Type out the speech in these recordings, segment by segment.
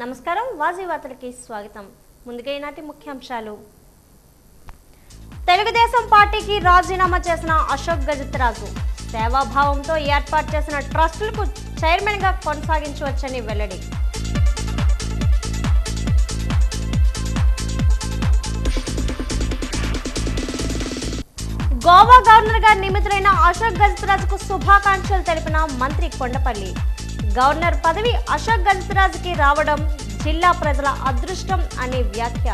నమస్కారం వాజీ వార్తలకి స్వాగతం. ముందుగా ఈనాటి ముఖ్యాంశాలు. తెలుగుదేశం పార్టీకి రాజీనామా చేసిన అశోక్ గజపతిరాజు సేవాభావంతో ఏర్పాటు చేసిన ట్రస్టులకు చైర్మన్ గా కొనసాగించవచ్చని వెల్లడి. గోవా గవర్నర్ గా నియమితులైన అశోక్ గజపతిరాజుకు శుభాకాంక్షలు తెలిపిన మంత్రి కొండపల్లి. గవర్నర్ పదవి అశోక్ గజపతిరాజుకి రావడం జిల్లా ప్రజల అదృష్టం అని వ్యాఖ్య.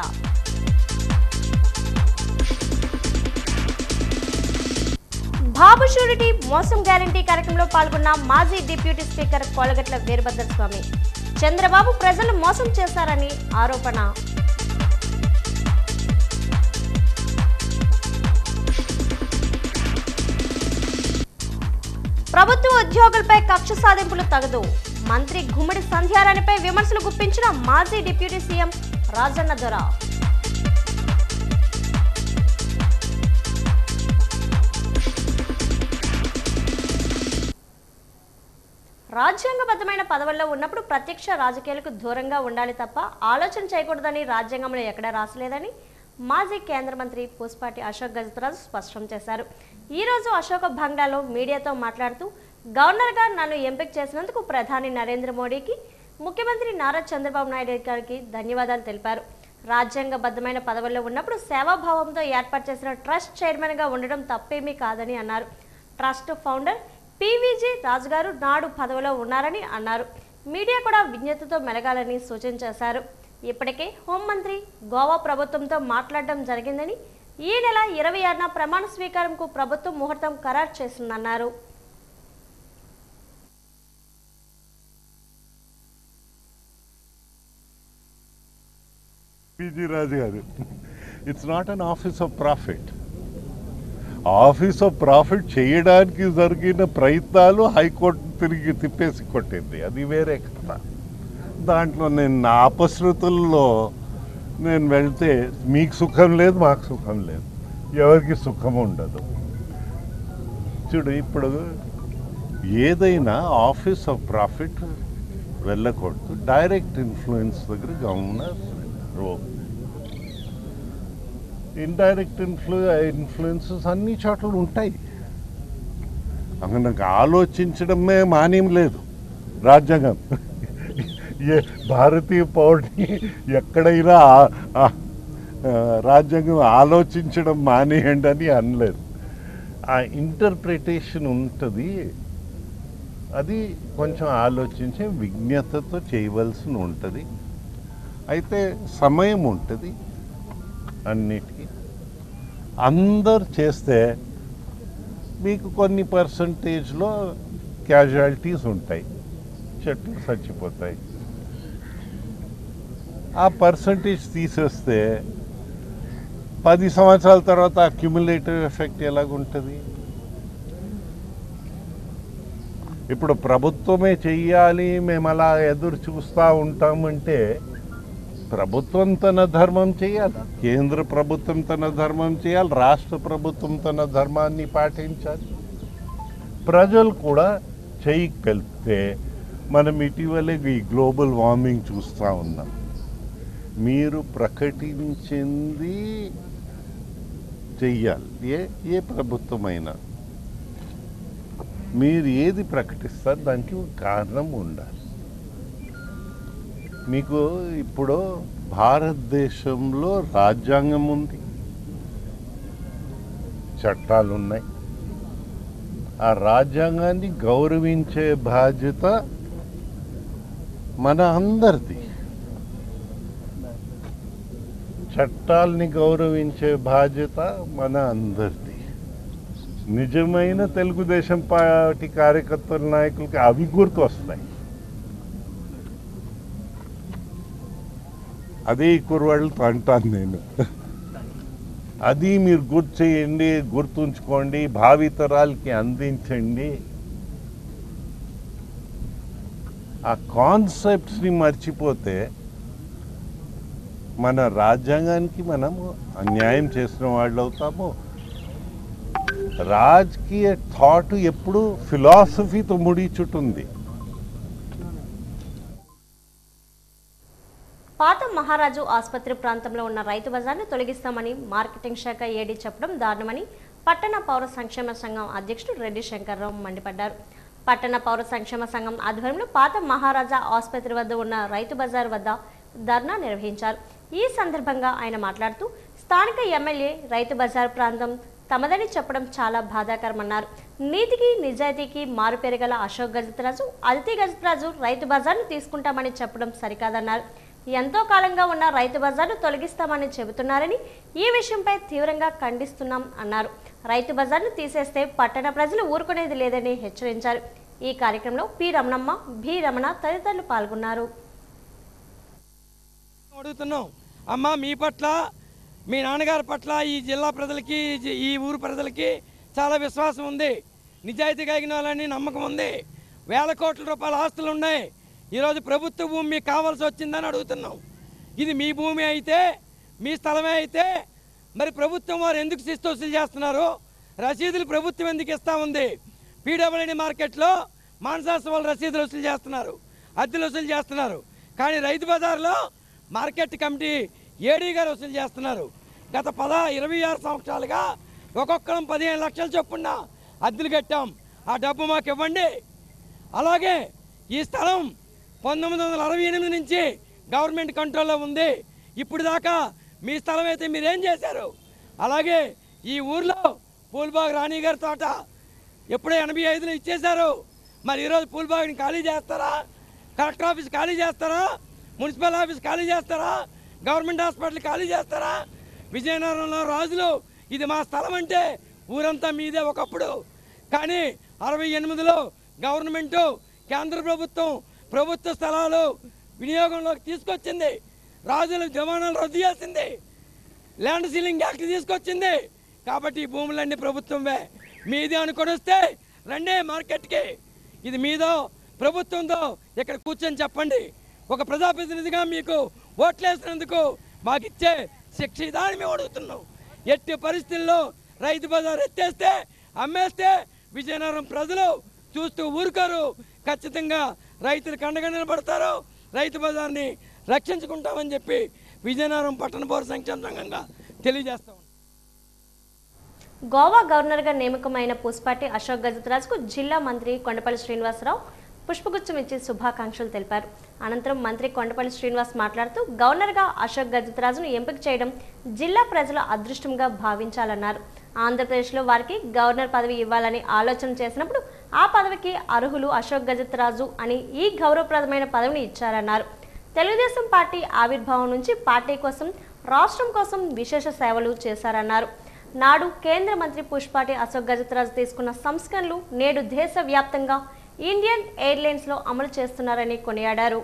బాబు షూరిటీ మోసం గ్యారంటీ కార్యక్రమంలో పాల్గొన్న మాజీ డిప్యూటీ స్పీకర్ కోలగట్ల వీరభద్రస్వామి చంద్రబాబు ప్రజలు మోసం చేశారని ఆరోపణ. ప్రభుత్వ ఉద్యోగులపై కక్ష సాధింపులు తగదు. మంత్రి గుమ్మడి సంధ్యారాణిపై విమర్శలు గుప్పించిన మాజీ డిప్యూటీ సీఎం రాజన్న దొర. రాజ్యాంగబద్ధమైన పదవుల్లో ఉన్నప్పుడు ప్రత్యక్ష రాజకీయాలకు దూరంగా ఉండాలి తప్ప ఆలోచన చేయకూడదని రాజ్యాంగంలో ఎక్కడా రాసలేదని మాజీ కేంద్ర మంత్రి పూసపాటి అశోక్ గజపతిరాజు స్పష్టం చేశారు. ఈ రోజు అశోక బంగ్లాలో మీడియాతో మాట్లాడుతూ గవర్నర్గా నన్ను ఎంపిక చేసినందుకు ప్రధాని నరేంద్ర మోడీకి, ముఖ్యమంత్రి నారా చంద్రబాబు నాయుడు గారికి ధన్యవాదాలు తెలిపారు. రాజ్యాంగబద్ధమైన పదవుల్లో ఉన్నప్పుడు సేవాభావంతో ఏర్పాటు చేసిన ట్రస్ట్ చైర్మన్గా ఉండడం తప్పేమీ కాదని అన్నారు. ట్రస్ట్ ఫౌండర్ పివిజి రాజు గారు నాడు పదవిలో ఉన్నారని అన్నారు. మీడియా కూడా విజ్ఞతతో మెలగాలని సూచన చేశారు. ఇప్పటికే హోంమంత్రి గోవా ప్రభుత్వంతో మాట్లాడడం జరిగిందని, ఈ నెల 26న ప్రమాణ స్వీకారంకు ప్రభుత్వం ముహూర్తం ఖరారు చేసిందన్నారు. పిజి రాజు గారు, it's not an office of profit. Office of profit చేయడానికి జరిగిన ప్రయత్నాలు హైకోర్టు తిరిగి తిప్పేసి కొట్టింది, అది వేరే కథ. దాంట్లో నేను నా అపశృతుల్లో నేను వెళ్తే మీకు సుఖం లేదు, మాకు సుఖం లేదు, ఎవరికి సుఖం ఉండదు. చూడు, ఇప్పుడు ఏదైనా ఆఫీస్ ఆఫ్ ప్రాఫిట్ వెళ్ళకూడదు. డైరెక్ట్ ఇన్ఫ్లుయెన్స్ దగ్గర గవర్నర్ రోల్, ఇండైరెక్ట్ ఇన్ఫ్లుయెన్సెస్ అన్ని చోట్ల ఉంటాయి. నాకు ఆలోచించడమే మాన్యం లేదు. రాజ్యాంగం ఏ భారతీయ పౌరుని ఎక్కడైనా రాజ్యాంగం ఆలోచించడం మానేయండి అని అనలేదు. ఆ ఇంటర్ప్రిటేషన్ ఉంటుంది, అది కొంచెం ఆలోచించి విజ్ఞతతో చేయవలసి ఉంటుంది. అయితే సమయం ఉంటుంది అన్నిటికీ. అందరు చేస్తే మీకు కొన్ని పర్సంటేజ్లో క్యాజువాలిటీస్ ఉంటాయి, చెట్లు చచ్చిపోతాయి. ఆ పర్సంటేజ్ తీసేస్తే 10 సంవత్సరాల తర్వాత అక్యుములేటివ్ ఎఫెక్ట్ ఎలాగుంటుంది? ఇప్పుడు ప్రభుత్వమే చెయ్యాలి, మేము అలా ఎదురు చూస్తూ ఉంటామంటే ప్రభుత్వం తన ధర్మం చేయాలి, కేంద్ర ప్రభుత్వం తన ధర్మం చేయాలి, రాష్ట్ర ప్రభుత్వం తన ధర్మాన్ని పాటించాలి. ప్రజలు కూడా చేయగలిగితే మనం ఇటీవలే ఈ గ్లోబల్ వార్మింగ్ చూస్తూ ఉన్నాం. మీరు ప్రకటించింది చెయ్యాలి. ఏ ప్రభుత్వమైనా మీరు ఏది ప్రకటిస్తారు దానికి ఒక కారణం ఉండాలి. మీకు ఇప్పుడు భారతదేశంలో రాజ్యాంగం ఉంది, చట్టాలు ఉన్నాయి. ఆ రాజ్యాంగాన్ని గౌరవించే బాధ్యత మన అందరిది. చట్టాలని గౌరవించే బాధ్యత మన అందరిది. నిజమైన తెలుగుదేశం పార్టీ కార్యకర్తల నాయకులకి అవి గుర్తు వస్తాయి. అదే కుర్రాళ్ళతో అంటాను నేను. అది మీరు గుర్తు చేయండి, గుర్తుంచుకోండి, భావితరాలకి అందించండి. ఆ కాన్సెప్ట్స్ని మర్చిపోతే మన రాజ్యాంగానికి మనము అన్యాయం చేసిన వాళ్ళు అవుతాము. రాజకీయ థాట్ ఎప్పుడు ఫిలాసఫీతో ముడిచుటుంది. పాత మహారాజు ఆసుపత్రి ప్రాంతంలో ఉన్న రైతు బజార్ను తొలగిస్తామని మార్కెటింగ్ శాఖ ఏడీ చెప్పడం దారుణమని పట్టణ పౌర సంక్షేమ సంఘం అధ్యక్షుడు రెడ్డి శంకర్రావు మండిపడ్డారు. పట్టణ పౌర సంక్షేమ సంఘం ఆధ్వర్యంలో పాత మహారాజా ఆసుపత్రి వద్ద ఉన్న రైతు బజార్ వద్ద ధర్నా నిర్వహించారు. ఈ సందర్భంగా ఆయన మాట్లాడుతూ స్థానిక ఎమ్మెల్యే రైతు బజార్ ప్రాంతం తమదని చెప్పడం చాలా బాధాకరమన్నారు. నీతికి నిజాయితీకి మారుపేరుగల అశోక్ గజపతిరాజు, అదితి గజపతిరాజు రైతు బజార్ను తీసుకుంటామని చెప్పడం సరికాదన్నారు. ఎంతో కాలంగా ఉన్న రైతు బజార్ను తొలగిస్తామని చెబుతున్నారని ఈ విషయంపై తీవ్రంగా ఖండిస్తున్నాం అన్నారు. రైతు బజార్ను తీసేస్తే పట్టణ ప్రజలు ఊరుకునేది లేదని హెచ్చరించారు. ఈ కార్యక్రమంలో పి రమణమ్మ, బి రమణ తదితరులు పాల్గొన్నారు. అడుగుతున్నాం అమ్మ, మీ పట్ల, మీ నాన్నగారి పట్ల ఈ జిల్లా ప్రజలకి, ఈ ఊరు ప్రజలకి చాలా విశ్వాసం ఉంది, నిజాయితీ కలిగిన వాళ్ళని నమ్మకం ఉంది. వేల కోట్ల రూపాయల ఆస్తులు ఉన్నాయి. ఈరోజు ప్రభుత్వ భూమి మీకు కావాల్సి వచ్చిందని అడుగుతున్నాం. ఇది మీ భూమి అయితే, మీ స్థలమే అయితే మరి ప్రభుత్వం వారు ఎందుకు శిస్తు వసూలు చేస్తున్నారు? రసీదులు ప్రభుత్వం ఎందుకు ఇస్తూ ఉంది? పీడబ్ల్యూడీ మార్కెట్లో మానసాస్త్ర వాళ్ళు రసీదులు వసూలు చేస్తున్నారు, అద్దెలు వసూలు చేస్తున్నారు. కానీ రైతు బజార్లో మార్కెట్ కమిటీ ఏడీ గారు వసూలు చేస్తున్నారు. గత 26 సంవత్సరాలుగా ఒక్కొక్కరం 15 లక్షల చొప్పున అద్దెలు కట్టాం. ఆ డబ్బు మాకు ఇవ్వండి. అలాగే ఈ స్థలం 1968 నుంచి గవర్నమెంట్ కంట్రోల్లో ఉంది. ఇప్పుడు దాకా మీ స్థలం అయితే మీరేం చేశారు? అలాగే ఈ ఊర్లో పూల్బాగ్ రాణి గారి తోట ఎప్పుడో 85లో ఇచ్చేశారు. మరి ఈరోజు పూల్బాగ్ని ఖాళీ చేస్తారా? కలెక్టర్ ఆఫీస్ ఖాళీ చేస్తారా? మున్సిపల్ ఆఫీస్ ఖాళీ చేస్తారా? గవర్నమెంట్ హాస్పిటల్ ఖాళీ చేస్తారా? విజయనగరంలో రాజులు ఇది మా స్థలం అంటే ఊరంతా మీదే ఒకప్పుడు. కానీ 68లో గవర్నమెంటు, కేంద్ర ప్రభుత్వం ప్రభుత్వ స్థలాలు వినియోగంలోకి తీసుకొచ్చింది. రాజుల జమానాలు రద్దు చేసింది. ల్యాండ్ సీలింగ్ యాక్ట్ తీసుకొచ్చింది. కాబట్టి ఈ భూములన్నీ ప్రభుత్వమే. మీది అనుకొని వస్తే రండి మార్కెట్కి. ఇది మీదో ప్రభుత్వంతో ఇక్కడ కూర్చొని చెప్పండి. ఒక ప్రజాప్రతినిధిగా మీకు ఓట్లేసినందుకు మాకు ఇచ్చే శిక్ష ఇదాన్ని మేము అడుగుతున్నాం. ఎట్టి పరిస్థితుల్లో రైతు బజార్ ఎత్తేస్తే, అమ్మేస్తే విజయనగరం ప్రజలు చూస్తూ ఊరుకోరు. ఖచ్చితంగా రైతులకు అండగా నిలబడతారు. రైతు బజార్ని రక్షించుకుంటామని చెప్పి విజయనగరం పట్టణ పౌర సంక్షేమ సంఘంగా తెలియజేస్తాం. గోవా గవర్నర్గా నియమితమైన పూసపాటి అశోక్ గజపతిరాజుకు జిల్లా మంత్రి కొండపల్లి శ్రీనివాసరావు పుష్పగుచ్చం ఇచ్చి శుభాకాంక్షలు తెలిపారు. అనంతరం మంత్రి కొండపల్లి శ్రీనివాస్ మాట్లాడుతూ గవర్నర్గా అశోక్ గజపతిరాజును ఎంపిక చేయడం జిల్లా ప్రజల అదృష్టంగా భావించాలన్నారు. ఆంధ్రప్రదేశ్లో వారికి గవర్నర్ పదవి ఇవ్వాలని ఆలోచన చేసినప్పుడు ఆ పదవికి అర్హులు అశోక్ గజపతిరాజు అని ఈ గౌరవప్రదమైన పదవిని ఇచ్చారన్నారు. తెలుగుదేశం పార్టీ ఆవిర్భావం నుంచి పార్టీ కోసం, రాష్ట్రం కోసం విశేష సేవలు చేశారన్నారు. నాడు కేంద్ర మంత్రి పుష్పాటి అశోక్ గజపతిరాజు తీసుకున్న సంస్కరణలు నేడు దేశవ్యాప్తంగా ఇండియన్ ఎయిర్లైన్స్లో అమలు చేస్తున్నారని కొనియాడారు.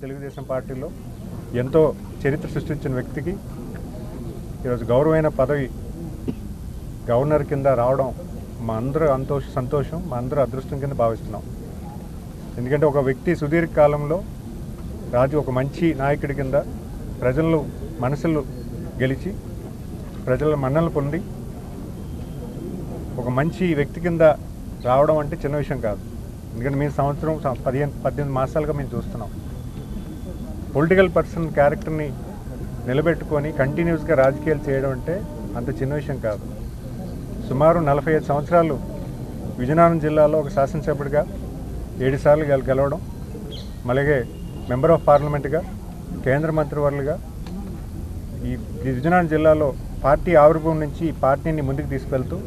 తెలుగుదేశం పార్టీలో ఎంతో చరిత్ర సృష్టించిన వ్యక్తికి ఈరోజు గౌరవమైన పదవి గవర్నర్ కింద రావడం మా అందరూ సంతోషం, మా అందరూ అదృష్టం కింద భావిస్తున్నాం. ఎందుకంటే ఒక వ్యక్తి సుదీర్ఘకాలంలో ఒక మంచి నాయకుడి కింద ప్రజలు మనసులు గెలిచి ప్రజల మన్ననలు పొంది ఒక మంచి వ్యక్తి కింద రావడం అంటే చిన్న విషయం కాదు. ఎందుకంటే మేము సంవత్సరం 18 మాసాలుగా మేము చూస్తున్నాం. పొలిటికల్ పర్సన్ క్యారెక్టర్ని నిలబెట్టుకొని కంటిన్యూస్గా రాజకీయాలు చేయడం అంటే అంత చిన్న విషయం కాదు. సుమారు 45 సంవత్సరాలు విజయనగరం జిల్లాలో ఒక శాసనసభ్యుడిగా 7 సార్లు గెలవడం, అలాగే మెంబర్ ఆఫ్ పార్లమెంట్గా, కేంద్ర మంత్రివర్యులుగా ఈ విజయనగరం జిల్లాలో పార్టీ ఆవిర్భావం నుంచి ఈ పార్టీని ముందుకు తీసుకెళ్తూ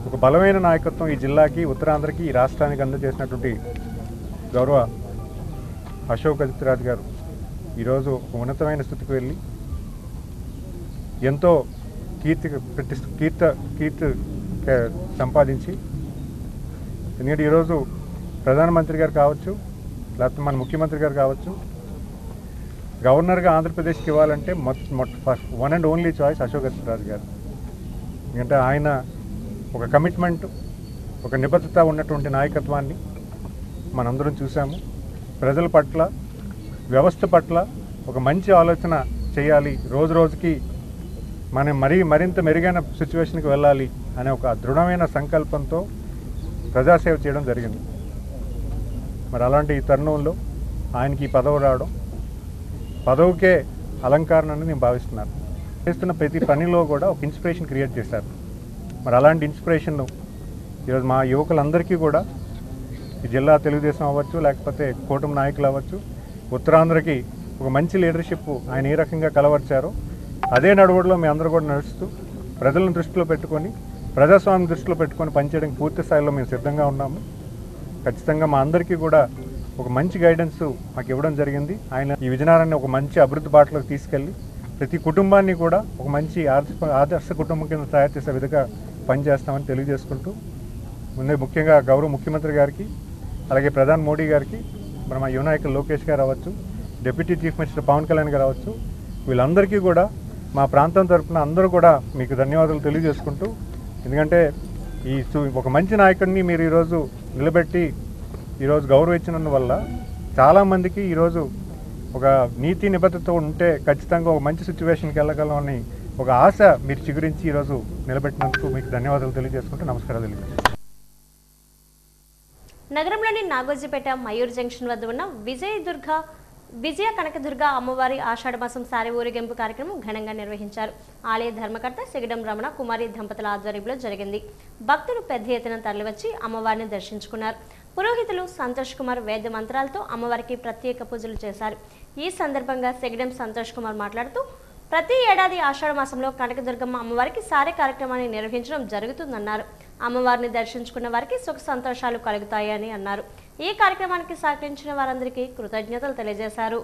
ఒక బలమైన నాయకత్వం ఈ జిల్లాకి, ఉత్తరాంధ్రకి, ఈ రాష్ట్రానికి అందజేసినటువంటి గౌరవ అశోక్ గజపతిరాజు గారు ఈరోజు ఒక ఉన్నతమైన స్థితికి వెళ్ళి ఎంతో కీర్తి సంపాదించి, ఎందుకంటే ఈరోజు ప్రధానమంత్రి గారు కావచ్చు, లేకపోతే మన ముఖ్యమంత్రి గారు కావచ్చు, గవర్నర్గా ఆంధ్రప్రదేశ్కి ఇవ్వాలంటే first one and only choice Ashok Gajapathiraju గారు. ఎందుకంటే ఆయన ఒక కమిట్మెంట్, ఒక నిబద్ధత ఉన్నటువంటి నాయకత్వాన్ని మనందరం చూసాము. ప్రజల పట్ల, వ్యవస్థ పట్ల ఒక మంచి ఆలోచన చేయాలి, రోజు రోజుకి మనం మరింత మెరుగైన సిచ్యువేషన్కి వెళ్ళాలి అనే ఒక దృఢమైన సంకల్పంతో ప్రజాసేవ చేయడం జరిగింది. మరి అలాంటి ఈ తరుణంలో ఆయనకి ఈ పదవి రావడం పదవికే అలంకరణ అని నేను భావిస్తున్నాను. చేస్తున్న ప్రతి పనిలో కూడా ఒక ఇన్స్పిరేషన్ క్రియేట్ చేశారు. మరి అలాంటి ఇన్స్పిరేషన్ను ఈరోజు మా యువకులందరికీ కూడా ఈ జిల్లా తెలుగుదేశం అవ్వచ్చు, లేకపోతే కూటమి నాయకులు అవ్వచ్చు, ఉత్తరాంధ్రకి ఒక మంచి లీడర్షిప్ ఆయన ఏ రకంగా కలవర్చారో అదే నడువడిలో మీ అందరూ కూడా నడుస్తూ ప్రజలను దృష్టిలో పెట్టుకొని, ప్రజాస్వామ్యం దృష్టిలో పెట్టుకొని పనిచేయడానికి పూర్తి స్థాయిలో మేము సిద్ధంగా ఉన్నాము. ఖచ్చితంగా మా అందరికీ కూడా ఒక మంచి గైడెన్స్ మాకు ఇవ్వడం జరిగింది. ఆయన ఈ విజయనగరాన్ని ఒక మంచి అభివృద్ధి బాటలోకి తీసుకెళ్ళి ప్రతి కుటుంబాన్ని కూడా ఒక మంచి ఆదర్శ కుటుంబం కింద తయారు చేసే విధంగా పనిచేస్తామని తెలియజేసుకుంటూ, ముందే ముఖ్యంగా గౌరవ ముఖ్యమంత్రి గారికి, అలాగే ప్రధాని మోడీ గారికి, మరి మా యువ నాయకులు లోకేష్ గారు అవ్వచ్చు, deputy chief minister Pawan Kalyan garu అవ్వచ్చు, వీళ్ళందరికీ కూడా మా ప్రాంతం తరఫున అందరూ కూడా మీకు ధన్యవాదాలు తెలియజేసుకుంటూ, ఎందుకంటే ఒక మంచి నాయకుడిని మీరు ఈరోజు నిలబెట్టి ఈరోజు గౌరవించినందువల్ల చాలామందికి ఈరోజు ఒక నీతి నిబద్ధత ఉంటే ఖచ్చితంగా ఒక మంచి సిచ్యువేషన్కి వెళ్ళగలమని ఒక ఆశ మీరు చిగురించి ఈరోజు నిలబెట్టినందుకు మీకు ధన్యవాదాలు తెలియజేసుకుంటూ నమస్కారాలు తెలియజేస్తాను. నగరంలోని నాగోజీపేట మయూర్ జంక్షన్ వద్ద ఉన్న విజయ కనకదుర్గ అమ్మవారి ఆషాఢమాసం సారి ఊరేగింపు కార్యక్రమం ఘనంగా నిర్వహించారు. ఆలయ ధర్మకర్త సిగడం రమణ కుమారి దంపతుల ఆధ్వర్యంలో జరిగింది. భక్తులు పెద్ద ఎత్తున తరలివచ్చి అమ్మవారిని దర్శించుకున్నారు. పురోహితులు సంతోష్ కుమార్ వేద మంత్రాలతో అమ్మవారికి ప్రత్యేక పూజలు చేశారు. ఈ సందర్భంగా సిగడం సంతోష్ కుమార్ మాట్లాడుతూ, ప్రతి ఏడాది ఆషాఢ మాసంలో కనకదుర్గమ్మ అమ్మవారికి సారే కార్యక్రమాన్ని నిర్వహించడం జరుగుతుందన్నారు. అమ్మవారిని దర్శించుకున్న వారికి సుఖ సంతోషాలు కలుగుతాయని అన్నారు. ఈ కార్యక్రమానికి సహకరించిన వారందరికీ కృతజ్ఞతలు తెలియజేశారు.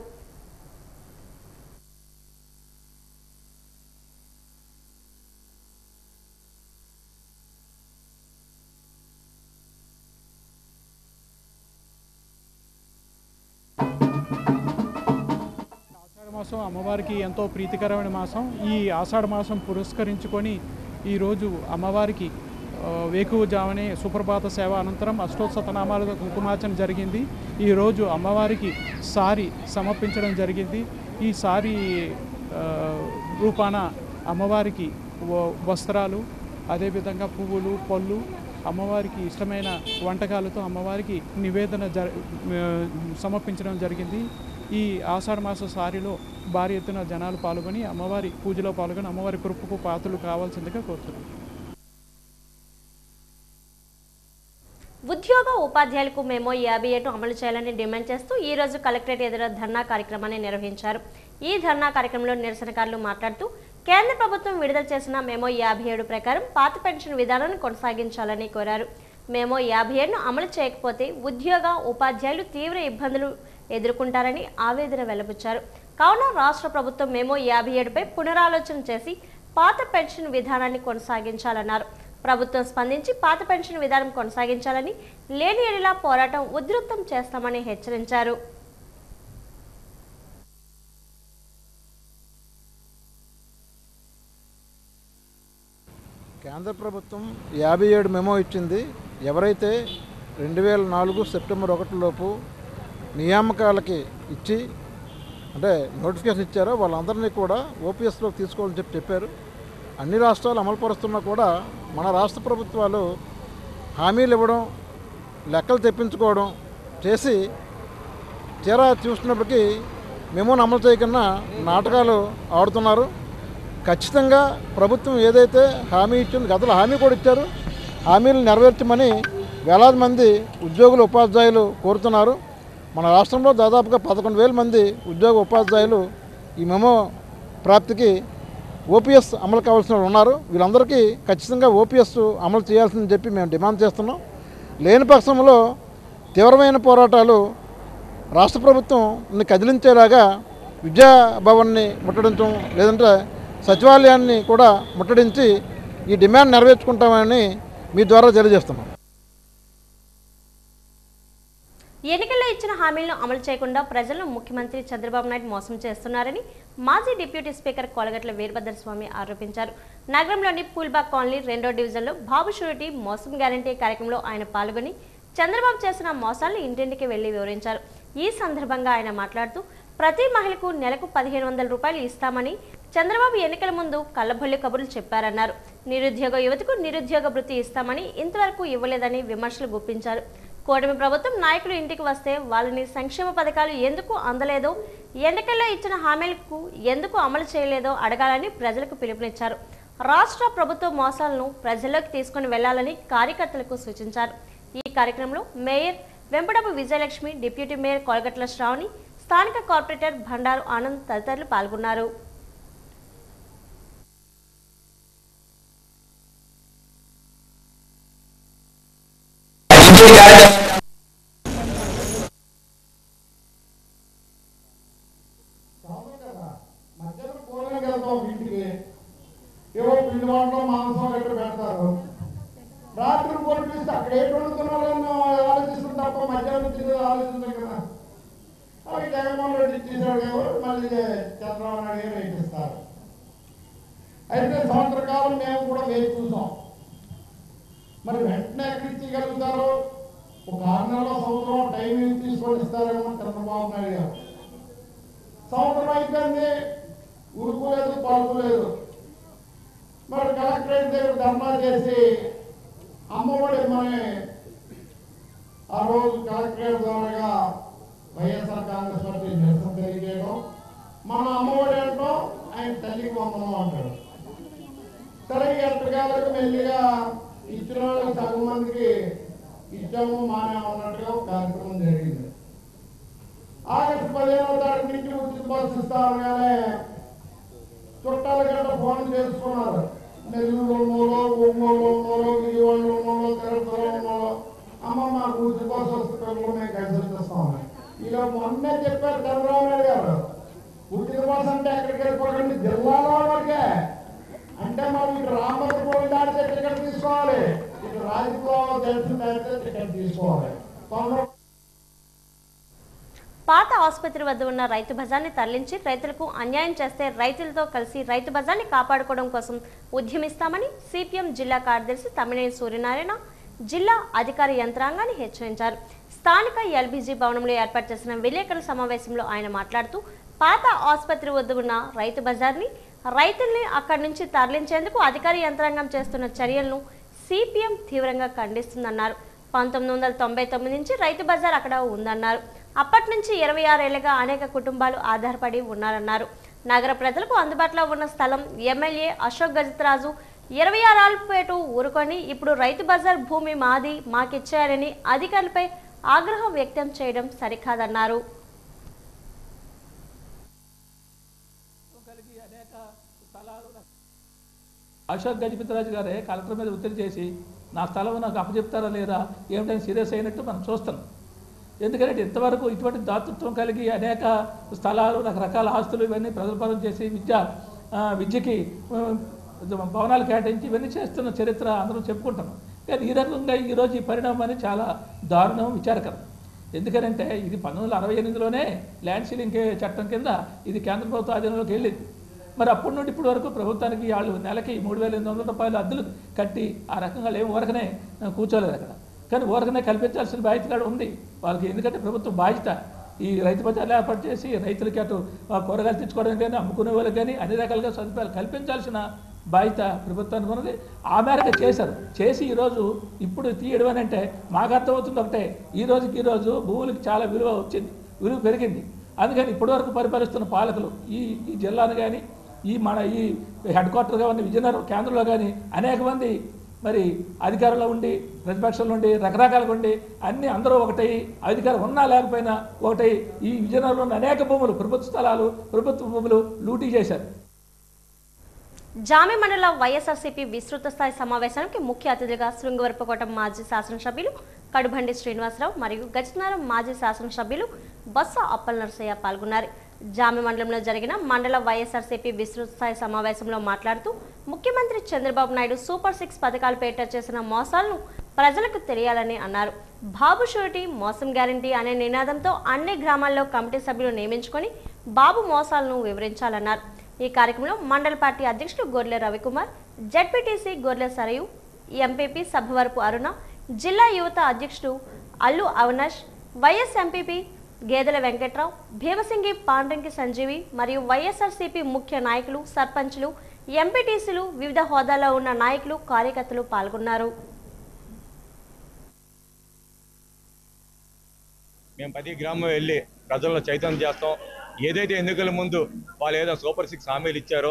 మాసం అమ్మవారికి ఎంతో ప్రీతికరమైన మాసం. ఈ ఆషాఢ మాసం పురస్కరించుకొని ఈరోజు అమ్మవారికి వేకువజామునే సుప్రభాత సేవ అనంతరం అష్టోత్తనామాలతో కుంకుమార్చన జరిగింది. ఈరోజు అమ్మవారికి సారి సమర్పించడం జరిగింది. ఈ సారి రూపాన అమ్మవారికి వస్త్రాలు, అదేవిధంగా పువ్వులు, పళ్ళు, అమ్మవారికి ఇష్టమైన వంటకాలతో అమ్మవారికి నివేదన సమర్పించడం జరిగింది. ఈ ఆషాఢ మాస సారిలో భారీ ఎత్తున జనాలు పాల్గొని అమ్మవారి పూజలో పాల్గొని అమ్మవారి కృపకు పాత్రలు కావాల్సిందిగా కోరుతున్నాను. ఉద్యోగ ఉపాధ్యాయులకు మెమో 57ను అమలు చేయాలని డిమాండ్ చేస్తూ ఈ రోజు కలెక్టరేట్ ఎదుట ధర్నా కార్యక్రమాన్ని నిర్వహించారు. ఈ ధర్నా కార్యక్రమంలో నిరసనకారులు మాట్లాడుతూ, కేంద్ర ప్రభుత్వం విడుదల చేసిన మెమో 57 ప్రకారం పాత పెన్షన్ విధానాన్ని కొనసాగించాలని కోరారు. మెమో 57ను అమలు చేయకపోతే ఉద్యోగ ఉపాధ్యాయులు తీవ్ర ఇబ్బందులు ఎదుర్కొంటారని ఆవేదన వెల్లబుచ్చారు. కావున రాష్ట్ర ప్రభుత్వం మెమో 57పై పునరాలోచన చేసి పాత పెన్షన్ విధానాన్ని కొనసాగించాలన్నారు. ప్రభుత్వం స్పందించి పాత పెన్షన్ విధానం కొనసాగించాలని, లేని ఎడల పోరాటం ఉధృతం చేస్తామని హెచ్చరించారు. కేంద్ర ప్రభుత్వం 57 మెమో ఇచ్చింది. ఎవరైతే 2004 సెప్టెంబర్ 1 లోపు నియామకాలకి ఇచ్చి అంటే నోటిఫికేషన్ ఇచ్చారో వాళ్ళందరినీ కూడా ఓపీఎస్లోకి తీసుకోవాలని చెప్పారు. అన్ని రాష్ట్రాలు అమలుపరుస్తున్నా కూడా మన రాష్ట్ర ప్రభుత్వాలు హామీలు ఇవ్వడం, లెక్కలు తెప్పించుకోవడం చేసి తీరా చూసినప్పటికీ మెమోను అమలు చేయకుండా నాటకాలు ఆడుతున్నారు. ఖచ్చితంగా ప్రభుత్వం ఏదైతే హామీ ఇచ్చిందో, గతంలో హామీ కూడా ఇచ్చారు, హామీలు నెరవేర్చమని వేలాది మంది ఉద్యోగులు ఉపాధ్యాయులు కోరుతున్నారు. మన రాష్ట్రంలో దాదాపుగా 11,000 మంది ఉద్యోగ ఉపాధ్యాయులు ఈ మెమో ప్రాప్తికి ఓపీఎస్ అమలు కావాల్సిన ఉన్నారు. వీళ్ళందరికీ ఖచ్చితంగా ఓపీఎస్ అమలు చేయాల్సిందని చెప్పి మేము డిమాండ్ చేస్తున్నాం. లేని పక్షంలో తీవ్రమైన పోరాటాలు రాష్ట్ర ప్రభుత్వం కదిలించేలాగా విద్యాభవన్ని ముట్టడించడం, లేదంటే సచివాలయాన్ని కూడా ముట్టడించి ఈ డిమాండ్ నెరవేర్చుకుంటామని మీ ద్వారా తెలియజేస్తున్నాం. ఎన్నికల్లో ఇచ్చిన హామీలను అమలు చేయకుండా ప్రజలను ముఖ్యమంత్రి చంద్రబాబు నాయుడు మోసం చేస్తున్నారని మాజీ డిప్యూటీ స్పీకర్ కొలగట్ల వీరభద్రస్వామి ఆరోపించారు. నగరంలోని పూల్బాగ్ కాలనీ 2వ డివిజన్లో బాబు షూరిటీ మోసం గ్యారంటీ కార్యక్రమంలో ఆయన పాల్గొని చంద్రబాబు చేసిన మోసాలను ఇంటింటికి వెళ్లి వివరించారు. ఈ సందర్భంగా ఆయన మాట్లాడుతూ ప్రతి మహిళకు నెలకు 1500 రూపాయలు ఇస్తామని చంద్రబాబు ఎన్నికల ముందు కళ్ళబొల్లి కబుర్లు చెప్పారన్నారు. నిరుద్యోగ యువతకు నిరుద్యోగ వృత్తి ఇస్తామని ఇంతవరకు ఇవ్వలేదని విమర్శలు గుప్పించారు. కూటమి ప్రభుత్వం నాయకులు ఇంటికి వస్తే వాళ్ళని సంక్షేమ పథకాలు ఎందుకు అందలేదో, ఎన్నికల్లో ఇచ్చిన హామీలకు ఎందుకు అమలు చేయలేదో అడగాలని ప్రజలకు పిలుపునిచ్చారు. రాష్ట్ర ప్రభుత్వ మోసాలను ప్రజల్లోకి తీసుకుని వెళ్లాలని కార్యకర్తలకు సూచించారు. ఈ కార్యక్రమంలో mayor Vempadapu Vijayalakshmi, deputy mayor Kolagatla Sravani, స్థానిక కార్పొరేటర్ బండారు ఆనంద్ తదితరులు పాల్గొన్నారు. ఏవో పిండి వంటలు మాంసం ఎక్కడ పెడతారు. రాత్రి పోటీ అక్కడ ఏ వండుతున్నారని ఆలోచిస్తుంది తప్ప మధ్యాహ్నం తిరిగి ఆలోచించారు కదా. అవి జగన్మోహన్ రెడ్డి తీసాడు మళ్ళీ చంద్రబాబు నాయుడు గారు వేయిస్తారు. అయితే సంవత్సర కాలం మేము కూడా వేసి చూసాం. మరి వెంటనే ఎక్కడ ఇచ్చగలుగుతారు? ఒక 6 నెలల సంవత్సరం టైం తీసుకొని ఇస్తారేమో చంద్రబాబు నాయుడు గారు. సంవత్సరం అయిపోయింది, ఉరుకులేదు పలుకులేదు. మరి కలెక్టరేట్ దగ్గర ధర్నా చేసి అమ్మఒడి ఇమ్మని ఆ రోజు కలెక్టరేట్ ద్వారా వైఎస్ఆర్ కాంగ్రెస్ పార్టీ నిరసన తెలియజేయడం. మన అమ్మఒడి అంటూ ఆయన తల్లికి వందనం అంటాడు. సరే ఎట్టగాలకు మెల్లిగా ఇచ్చిన వాళ్ళకి సగం మందికి ఇచ్చాము మానేమన్నట్టుగా ఒక కార్యక్రమం జరిగింది. ఆగస్టు 15వ తారీఖు నుంచి ఉచిత బస్సు ఇస్తామనగానే చుట్టాల గంట ఫోన్ చేసుకున్నారు. నెల్లూరు ఉన్నోలో, ఒంగోలు ఉన్నోలో, విజయవాడలో ఉన్నోలో, తిరుపతిలో ఉన్నోలో, అమ్మ మాకు ఉచిత బస్సు వస్తే మేము కలిసి వచ్చేస్తామని. ఇలా మొన్నే చెప్పారు చంద్రబాబు నాయుడు గారు, ఉచిత బస్సు అంటే ఎక్కడికి వెళ్ళిపోకండి, జిల్లాలో వరకే. అంటే మనం ఇటు రామపతి దాడితే టికెట్ తీసుకోవాలి, ఇటు రాజకీయ తెలిసిన దాడితే టికెట్ తీసుకోవాలి. పాత ఆసుపత్రి వద్ద ఉన్న రైతు బజార్ని తరలించి రైతులకు అన్యాయం చేస్తే రైతులతో కలిసి రైతు బజార్ని కాపాడుకోవడం కోసం ఉద్యమిస్తామని సిపిఎం జిల్లా కార్యదర్శి తమ్మినేని సూర్యనారాయణ జిల్లా అధికార యంత్రాంగాన్ని హెచ్చరించారు. స్థానిక ఎల్బీజీ భవనంలో ఏర్పాటు చేసిన విలేకరుల సమావేశంలో ఆయన మాట్లాడుతూ పాత ఆసుపత్రి వద్ద ఉన్న రైతు బజార్ని రైతుల్ని అక్కడి నుంచి తరలించేందుకు అధికార యంత్రాంగం చేస్తున్న చర్యలను సిపిఎం తీవ్రంగా ఖండిస్తుందన్నారు. 1999 నుంచి రైతు బజార్ అక్కడ ఉందన్నారు. అప్పటి నుంచి 26 ఏళ్లుగా అనేక కుటుంబాలు ఆధారపడి ఉన్నారన్నారు. నగర ప్రజలకు అందుబాటులో ఉన్న స్థలం ఎమ్మెల్యే అశోక్ గజపతిరాజు 26 ఊరుకొని ఇప్పుడు రైతు బజార్ భూమి మాది మాకిచ్చారని అధికారులపై ఆగ్రహం వ్యక్తం చేయడం సరికాదన్నారు. అశోక్ గజపతిరాజు గారే కలెక్టర్ మీద ఒత్తిడి చేసి నా స్థలం నాకు అప్పచెప్తారా లేదా ఏమిటని సీరియస్ అయినట్టు మనం చూస్తాం. ఎందుకంటే ఇంతవరకు ఇటువంటి దాతృత్వం కలిగి అనేక స్థలాలు, రకరకాల ఆస్తులు ఇవన్నీ ప్రజల పరం చేసి విద్యకి భవనాలు కేటాయించి ఇవన్నీ చేస్తున్న చరిత్ర అందరం చెప్పుకుంటున్నాం. కానీ ఈ రకంగా ఈరోజు ఈ పరిణామాన్ని చాలా దారుణం, విచారకరం. ఎందుకంటే ఇది 1968లోనే ల్యాండ్ సీలింగ్ చట్టం కింద ఇది కేంద్ర ప్రభుత్వ ఆధీనంలోకి వెళ్ళింది. మరి అప్పటి నుండి ఇప్పటి వరకు ప్రభుత్వానికి వాళ్ళు నెలకి 3800 రూపాయలు అద్దెలు కట్టి ఆ రకంగా ఏమి ఊరకనే కూర్చోలేదు అక్కడ. కానీ ఊరకనే కల్పించాల్సిన బాధ్యత కూడా ఉంది వాళ్ళకి. ఎందుకంటే ప్రభుత్వం బాధ్యత ఈ రైతు బజార్లు ఏర్పాటు చేసి రైతులకి అటు కూరగాయలు తెచ్చుకోవడానికి కానీ అమ్ముకునే వాళ్ళకి కానీ అన్ని రకాలుగా సదుపాయాలు కల్పించాల్సిన బాధ్యత ప్రభుత్వానికి ఉన్నది. ఆ మేరకు చేశారు. చేసి ఈరోజు ఇప్పుడు తీయడం అని అంటే మాకు అర్థమవుతుంది ఒకటే, ఈరోజు భూములకి చాలా విలువ వచ్చింది, విలువ పెరిగింది. అందుకని ఇప్పటివరకు పరిపాలిస్తున్న పాలకులు ఈ జిల్లాను కానీ ఈ హెడ్ క్వార్టర్గా ఉన్న విజయనగరం కేంద్రంలో కానీ అనేక మంది మరి అధికారంలో ఉండి ప్రతిపక్షంలో ఉండి రకరకాలుగా ఉండి అన్నీ అందరూ ఒకటై అధికారం ఉన్నా లేకపోయినా ఒకటై ఈ విజయనగరంలో ఉన్న అనేక భూములు, ప్రభుత్వ స్థలాలు, ప్రభుత్వ భూములు లూటీ చేశారు. జామి మండల వైఎస్ఆర్సీపీ విస్తృత స్థాయి సమావేశానికి ముఖ్య అతిథిగా శృంగవరపుకోట మాజీ శాసనసభ్యులు కడుబండి శ్రీనివాసరావు మరియు గజనారం మాజీ శాసనసభ్యులు బొత్స అప్పల్ నరసయ్య పాల్గొన్నారు. జామి మండలంలో జరిగిన మండల వైఎస్ఆర్సీపీ విస్తృత స్థాయి సమావేశంలో మాట్లాడుతూ ముఖ్యమంత్రి చంద్రబాబు నాయుడు సూపర్ 6 పథకాల పేరిట చేసిన మోసాలను ప్రజలకు తెలియాలని అన్నారు. బాబు షూరిటీ మోసం గ్యారంటీ అనే నినాదంతో అన్ని గ్రామాల్లో కమిటీ సభ్యులు నియమించుకొని బాబు మోసాలను వివరించాలన్నారు. ఈ కార్యక్రమంలో మండల పార్టీ అధ్యక్షుడు గొర్లె రవికుమార్, జడ్పీటీసీ గొర్లె సరయు, ఎంపీపీ సభవరపు అరుణ, జిల్లా యువత అధ్యక్షుడు అల్లు అవినాష్, వైఎస్ ఎంపీపీ గేదెల వెంకట్రావు, భీమసింగి పాండ్రంకి సంజీవి మరియు వైఎస్ఆర్సీపీ ముఖ్య నాయకులు, సర్పంచులు, ఎంపీటీసీలు, వివిధ హోదాల్లో ఉన్న నాయకులు, కార్యకర్తలు పాల్గొన్నారు. మేము ప్రతి గ్రామం వెళ్ళి ప్రజల్లో చైతన్యం చేస్తాం. ఏదైతే ఎన్నికల ముందు వాళ్ళు ఏదో సూపర్ 6 హామీలు ఇచ్చారో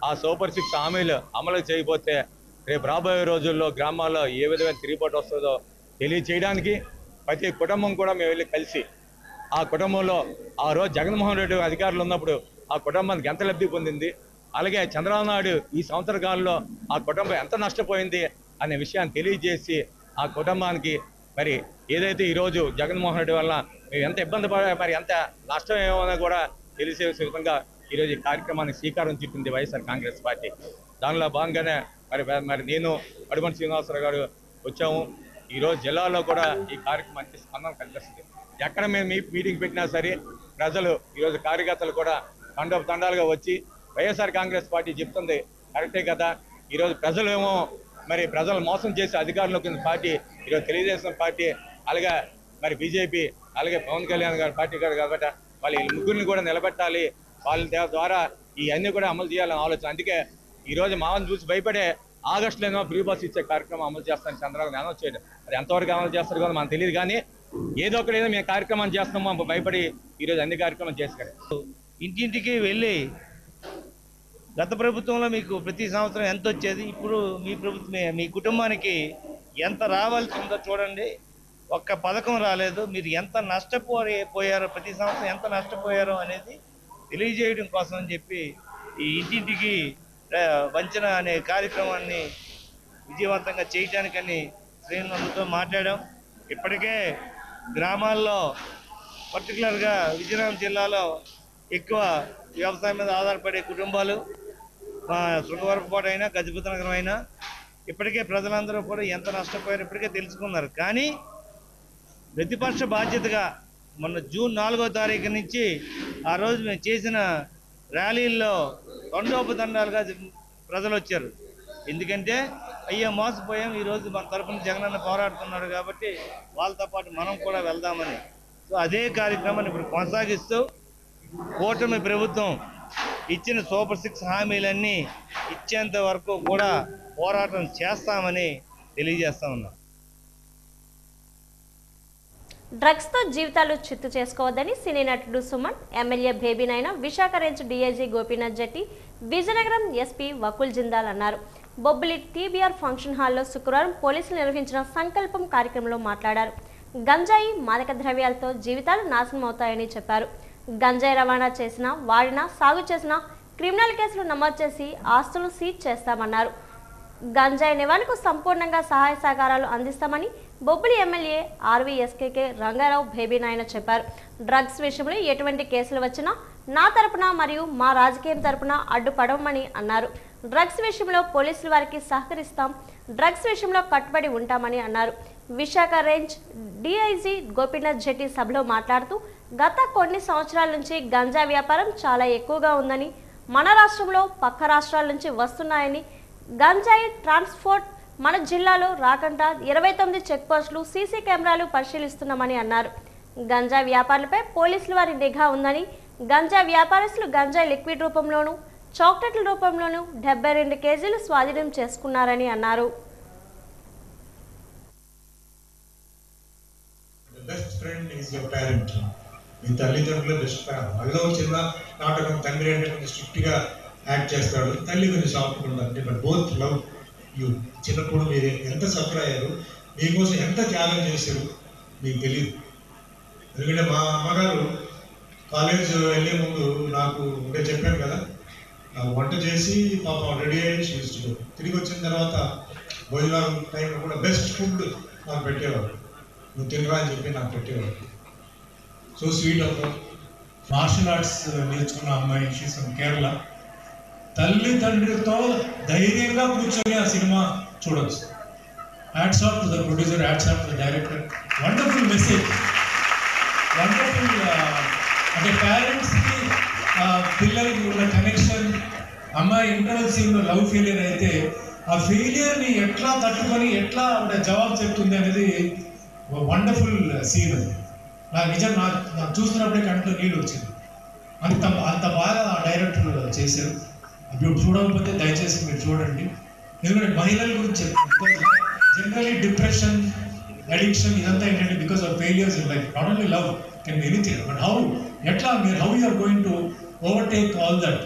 ఆ సూపర్ 6 హామీలు అమలు చేయకపోతే రేపు రాబోయే రోజుల్లో గ్రామాల్లో ఏ విధమైన తిరిగిపోటు వస్తుందో తెలియచేయడానికి ప్రతి కుటుంబం కూడా మేము వెళ్ళి కలిసి ఆ కుటుంబంలో ఆ రోజు జగన్మోహన్ రెడ్డి అధికారులు ఉన్నప్పుడు ఆ కుటుంబానికి ఎంత లబ్ధి పొందింది, అలాగే చంద్రబాబు నాయుడు ఈ సంవత్సర కాలంలో ఆ కుటుంబం ఎంత నష్టపోయింది అనే విషయాన్ని తెలియజేసి ఆ కుటుంబానికి మరి ఏదైతే ఈరోజు జగన్మోహన్ రెడ్డి వల్ల మేము ఎంత ఇబ్బంది పడే మరి ఎంత నష్టం ఏమో కూడా తెలిసే విధంగా ఈరోజు ఈ కార్యక్రమానికి శ్రీకారం చుట్టింది వైఎస్ఆర్ కాంగ్రెస్ పార్టీ. దానిలో భాగంగానే మరి నేను అడుమని శ్రీనివాసరావు గారు వచ్చాము. ఈరోజు జిల్లాలో కూడా ఈ కార్యక్రమానికి స్పందన కనిపిస్తుంది. ఎక్కడ మేము మీటింగ్ పెట్టినా సరే ప్రజలు ఈరోజు కార్యకర్తలు కూడా తండాలుగా వచ్చి వైఎస్ఆర్ కాంగ్రెస్ పార్టీ చెప్తుంది కరెక్టే కదా, ఈరోజు ప్రజలేమో మరి ప్రజలు మోసం చేసి అధికారంలోకి పార్టీ ఈరోజు తెలుగుదేశం పార్టీ, అలాగే మరి బీజేపీ, అలాగే పవన్ కళ్యాణ్ గారి పార్టీ గారు కాబట్టి వాళ్ళ ముగ్గురిని కూడా నిలబెట్టాలి, వాళ్ళ ద్వారా ఈ అన్ని కూడా అమలు చేయాలని ఆలోచన. అందుకే ఈరోజు మామని చూసి భయపడే ఆగస్టులో ఫ్రీ బస్ ఇచ్చే కార్యక్రమం అమలు చేస్తాను చంద్రబాబు అనౌన్స్ చేయడం. అది ఎంతవరకు అమలు చేస్తారు కూడా మనకు తెలియదు, కానీ ఏదో ఒకటి మేము కార్యక్రమం చేస్తున్నాము భయపడి ఈరోజు అన్ని కార్యక్రమం చేస్తారు. ఇంటింటికి వెళ్ళి గత ప్రభుత్వంలో మీకు ప్రతి సంవత్సరం ఎంత వచ్చేది, ఇప్పుడు మీ ప్రభుత్వమే మీ కుటుంబానికి ఎంత రావాల్సి ఉందో చూడండి. ఒక్క పథకం రాలేదు, మీరు ఎంత నష్టపోయారో ప్రతి సంవత్సరం ఎంత నష్టపోయారో అనేది తెలియజేయడం కోసం అని చెప్పి ఈ ఇంటింటికి వంచన అనే కార్యక్రమాన్ని విజయవంతంగా చేయడానికని శ్రీనివాసులతో మాట్లాడాం. ఇప్పటికే గ్రామాల్లో పర్టికులర్గా విజయనగరం జిల్లాలో ఎక్కువ వ్యవసాయం మీద ఆధారపడే కుటుంబాలు శృంగవరపుకోట అయినా గజపతి నగరం అయినా ఇప్పటికే ప్రజలందరూ కూడా ఎంత నష్టపోయారో ఇప్పటికే తెలుసుకున్నారు. కానీ ప్రతిపక్ష బాధ్యతగా మొన్న జూన్ 4వ తారీఖు నుంచి ఆ రోజు మేము చేసిన ర్యాలీల్లో తండోపతండాలుగా ప్రజలు వచ్చారు. ఎందుకంటే అయ్యో మోసపోయాం, ఈరోజు మన తరఫున జగనన్న పోరాడుతున్నాడు కాబట్టి వాళ్ళతో పాటు మనం కూడా వెళ్దామని. సో అదే కార్యక్రమాన్ని ఇప్పుడు కొనసాగిస్తూ కూటమి ప్రభుత్వం ఇచ్చిన సూపర్ 6 హామీలన్నీ ఇచ్చేంత వరకు కూడా పోరాటం చేస్తామని తెలియజేస్తా ఉన్నాం. డ్రగ్స్తో జీవితాలు చిత్తు చేసుకోవద్దని సినీ నటుడు సుమన్, ఎమ్మెల్యే బేబీ నాయన, విశాఖ రేంజ్ డీఐజీ గోపీనాథ్ జెట్టి, విజయనగరం ఎస్పీ వకుల్ జిందాల్ అన్నారు. బొబ్బిలి టీబీఆర్ ఫంక్షన్ హాల్లో శుక్రవారం పోలీసులు నిర్వహించిన సంకల్పం కార్యక్రమంలో మాట్లాడారు. గంజాయి, మాదక ద్రవ్యాలతో జీవితాలు నాశనం అవుతాయని చెప్పారు. గంజాయి రవాణా చేసిన, వాడినా, సాగు చేసిన క్రిమినల్ కేసులు నమోదు చేసి ఆస్తులు సీజ్ చేస్తామన్నారు. గంజాయి నివారణకు సంపూర్ణంగా సహాయ సహకారాలు అందిస్తామని Bobbili MLA RVSKK Rangarao baby నాయన చెప్పారు. డ్రగ్స్ విషయంలో ఎటువంటి కేసులు వచ్చినా నా తరపున మరియు మా రాజకీయం తరపున అడ్డుపడమని అన్నారు. డ్రగ్స్ విషయంలో పోలీసులు వారికి సహకరిస్తాం, డ్రగ్స్ విషయంలో కట్టుబడి ఉంటామని అన్నారు. విశాఖ రేంజ్ డీఐజీ గోపీనాథ్ జెట్టి సభలో మాట్లాడుతూ గత కొన్ని సంవత్సరాల నుంచి గంజా వ్యాపారం చాలా ఎక్కువగా ఉందని, మన రాష్ట్రంలో పక్క రాష్ట్రాల నుంచి వస్తున్నాయని, గంజాయి ట్రాన్స్పోర్ట్ మన జిల్లాలో రాకుండా 29 చెక్ పోస్టులు, సీసీ కెమెరాలు పరిశీలిస్తున్నామని అన్నారు. గంజా వ్యాపారులపై పోలీసుల వారి నిఘా ఉందని, గంజా వ్యాపారస్తులు గంజాయి లిక్విడ్ రూపంలోనూ చాక్లెట్ల రూపంలోనూ 72 కేజీలు స్వాధీనం చేసుకున్నారని అన్నారు. మీ తల్లిదండ్రుల బెస్ట్ ఫ్రెండ్. అల్లో చిన్న నాటకం తండ్రి అంటే కొంచెం స్ట్రిక్ట్గా యాక్ట్ చేస్తాడు, తల్లి కొంచెం సాఫ్ట్గా ఉండాలి. But both love you. చిన్నప్పుడు మీరు ఎంత సఫర్ అయ్యారు, మీకోసం ఎంత త్యాగం చేశారు మీకు తెలియదు. ఎందుకంటే మా అమ్మగారు కాలేజ్ వెళ్ళే ముందు నాకు ఉంటే చెప్పాను కదా, నాకు వంట చేసి పాపం రెడీ అయ్యి చేస్తూ తిరిగి వచ్చిన తర్వాత భోజనం టైంలో కూడా బెస్ట్ ఫుడ్ నాకు పెట్టేవాడు. నువ్వు తినరా అని చెప్పి నాకు పెట్టేవాడు. So sweet of martial arts నేర్చుకున్న అమ్మాయి, షీస్ ఫ్రమ్ కేరళ. తల్లిదండ్రులతో ధైర్యంగా కూర్చొని ఆ సినిమా చూడవచ్చు. Hats off to the producer, hats off to the director. Wonderful message, wonderful. అంటే పేరెంట్స్కి పిల్లలకి ఉన్న కనెక్షన్, అమ్మాయి ఇంటర్వెల్సీ ఉన్న లవ్ ఫెయిలియర్ అయితే ఆ ఫెయిలియర్ని ఎట్లా తట్టుకొని ఎట్లా ఆవిడ జవాబు చెప్తుంది అనేది వండర్ఫుల్ సీన్. అది నాకు నిజం నాకు చూస్తున్నప్పుడే కంట్లో నీళ్ళు వచ్చింది. అంత బాగా ఆ డైరెక్టర్ చేశారు. ఇప్పుడు చూడకపోతే దయచేసి మీరు చూడండి. ఎందుకంటే మహిళల గురించి జనరలీ డిప్రెషన్, అడిక్షన్ ఇదంతా ఏంటంటే because of failures in life. Not only love can be anything, but how you are going to overtake all that